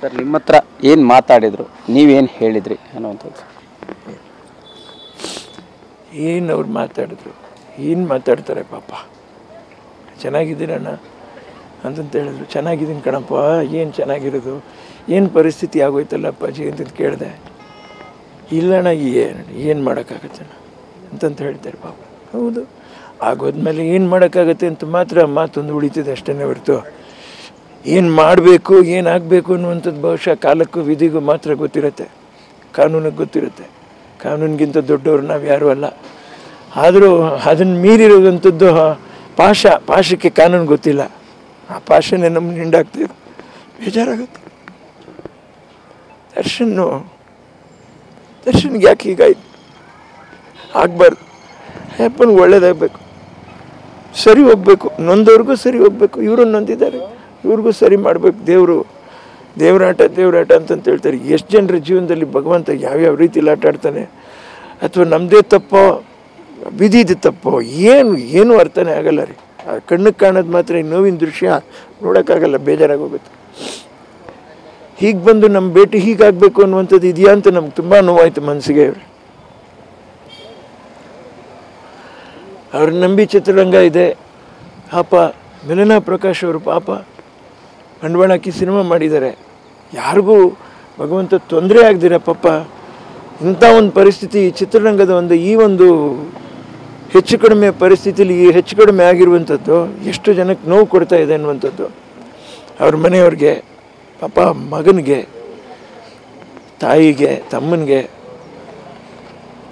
Sir ನಿಮ್ಮ ಹತ್ರ ಏನು ಮಾತಾಡಿದ್ರು, ನೀವೇನು ಹೇಳಿದ್ರಿ ಅನ್ನುವಂಥದ್ದು? ಏನು ಅವ್ರು ಮಾತಾಡಿದ್ರು, ಏನು ಮಾತಾಡ್ತಾರೆ ಪಾಪ. ಚೆನ್ನಾಗಿದ್ದೀರಣ್ಣ ಅಂತಂತ ಹೇಳಿದ್ರು. ಚೆನ್ನಾಗಿದ್ದೀನಿ ಕಣಪ್ಪ. ಏನು ಚೆನ್ನಾಗಿರೋದು, ಏನು ಪರಿಸ್ಥಿತಿ ಆಗೋಯ್ತಲ್ಲ ಅಪ್ಪಾಜಿ ಅಂತಂತ ಕೇಳಿದೆ. ಇಲ್ಲಣ್ಣ ಏನು ಮಾಡೋಕ್ಕಾಗತ್ತಣ್ಣ ಅಂತಂತ ಹೇಳ್ತಾರೆ ಪಾಪ. ಹೌದು, ಆಗೋದ್ಮೇಲೆ ಏನು ಮಾಡೋಕ್ಕಾಗತ್ತೆ ಅಂತ ಮಾತ್ರ ಮಾತೊಂದು ಉಳಿತಿದೆ ಅಷ್ಟೇ ಹೊರತು ಏನು ಮಾಡಬೇಕು ಏನಾಗಬೇಕು ಅನ್ನುವಂಥದ್ದು ಬಹುಶಃ ಕಾಲಕ್ಕೂ ವಿಧಿಗೂ ಮಾತ್ರ ಗೊತ್ತಿರುತ್ತೆ, ಕಾನೂನಿಗೆ ಗೊತ್ತಿರುತ್ತೆ. ಕಾನೂನಿಗಿಂತ ದೊಡ್ಡವರು ನಾವು ಯಾರೂ ಅಲ್ಲ. ಆದರೂ ಅದನ್ನು ಮೀರಿರೋದಂಥದ್ದು ಪಾಶಕ್ಕೆ ಕಾನೂನು ಗೊತ್ತಿಲ್ಲ. ಆ ಪಾಶನೇ ನಮ್ಮನ್ನು ಹಿಂಡಾಗ್ತಿದೆ, ಬೇಜಾರಾಗುತ್ತೆ. ದರ್ಶನ್ಗೆ ಯಾಕೆ ಹೀಗಾಯ್ತು? ಆಗಬಾರ್ದು. ಅಪ್ಪನಿಗೆ ಒಳ್ಳೇದಾಗಬೇಕು, ಸರಿ ಹೋಗ್ಬೇಕು, ನೊಂದವ್ರಿಗೂ ಸರಿ ಹೋಗ್ಬೇಕು. ಇವರು ನೊಂದಿದ್ದಾರೆ, ಇವ್ರಿಗೂ ಸರಿ ಮಾಡಬೇಕು. ದೇವರಾಟ ಅಂತಂತ ಹೇಳ್ತಾರೆ. ಎಷ್ಟು ಜನರ ಜೀವನದಲ್ಲಿ ಭಗವಂತ ಯಾವ್ಯಾವ ರೀತಿಲಿ ಆಟ ಆಡ್ತಾನೆ, ಅಥವಾ ನಮ್ಮದೇ ತಪ್ಪೋ ವಿಧಿದು ತಪ್ಪೋ ಏನು ಅರ್ಥನೇ ಆಗಲ್ಲ ರೀ. ಕಣ್ಣಿಗೆ ಕಾಣೋದು ಮಾತ್ರ ಈ ನೋವಿನ ದೃಶ್ಯ ನೋಡೋಕ್ಕಾಗಲ್ಲ, ಬೇಜಾರಾಗೋಗುತ್ತೆ. ಹೀಗೆ ಬಂದು ನಮ್ಮ ಭೇಟಿ ಹೀಗಾಗಬೇಕು ಅನ್ನುವಂಥದ್ದು ಇದೆಯಾ ಅಂತ ನಮ್ಗೆ ತುಂಬ ನೋವಾಯ್ತು ಮನಸ್ಸಿಗೆ. ಅವ್ರ ನಂಬಿ ಚಿತ್ರರಂಗ ಇದೆ. ಪಾಪ ಮಿಲನಾ ಪ್ರಕಾಶ್ ಅವರು ಪಾಪ ಬಂಡವಾಳ ಹಾಕಿ ಸಿನಿಮಾ ಮಾಡಿದ್ದಾರೆ. ಯಾರಿಗೂ ಭಗವಂತ ತೊಂದರೆ ಆಗದಿರ ಪಾಪ ಇಂಥ ಒಂದು ಪರಿಸ್ಥಿತಿ ಚಿತ್ರರಂಗದ ಈ ಒಂದು ಹೆಚ್ಚು ಕಡಿಮೆ ಪರಿಸ್ಥಿತಿಲಿ ಹೆಚ್ಚು ಕಡಿಮೆ ಆಗಿರುವಂಥದ್ದು ಎಷ್ಟು ಜನಕ್ಕೆ ನೋವು ಕೊಡ್ತಾ ಇದೆ ಅನ್ನುವಂಥದ್ದು. ಅವ್ರ ಮನೆಯವ್ರಿಗೆ, ಪಾಪ ಮಗನಿಗೆ, ತಾಯಿಗೆ, ತಮ್ಮನಿಗೆ,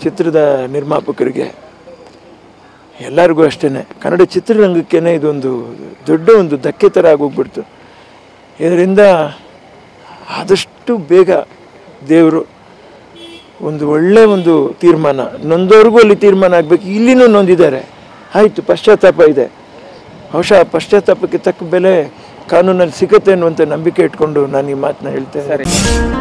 ಚಿತ್ರದ ನಿರ್ಮಾಪಕರಿಗೆ, ಎಲ್ಲರಿಗೂ ಅಷ್ಟೇ. ಕನ್ನಡ ಚಿತ್ರರಂಗಕ್ಕೇ ಇದೊಂದು ದೊಡ್ಡ ಒಂದು ಧಕ್ಕೆ ಥರ ಆಗೋಗ್ಬಿಡ್ತು. ಇದರಿಂದ ಆದಷ್ಟು ಬೇಗ ದೇವರು ಒಳ್ಳೆ ತೀರ್ಮಾನ, ನೊಂದವ್ರಿಗೂ ಅಲ್ಲಿ ತೀರ್ಮಾನ ಆಗಬೇಕು. ಇಲ್ಲಿನೂ ನೊಂದಿದ್ದಾರೆ, ಆಯಿತು, ಪಶ್ಚಾತ್ತಾಪ ಇದೆ. ಬಹುಶಃ ಪಶ್ಚಾತ್ತಾಪಕ್ಕೆ ತಕ್ಕ ಬೆಲೆ ಕಾನೂನಲ್ಲಿ ಸಿಗುತ್ತೆ ಅನ್ನುವಂಥ ನಂಬಿಕೆ ಇಟ್ಕೊಂಡು ನಾನು ಈ ಮಾತನ್ನ ಹೇಳ್ತೇನೆ.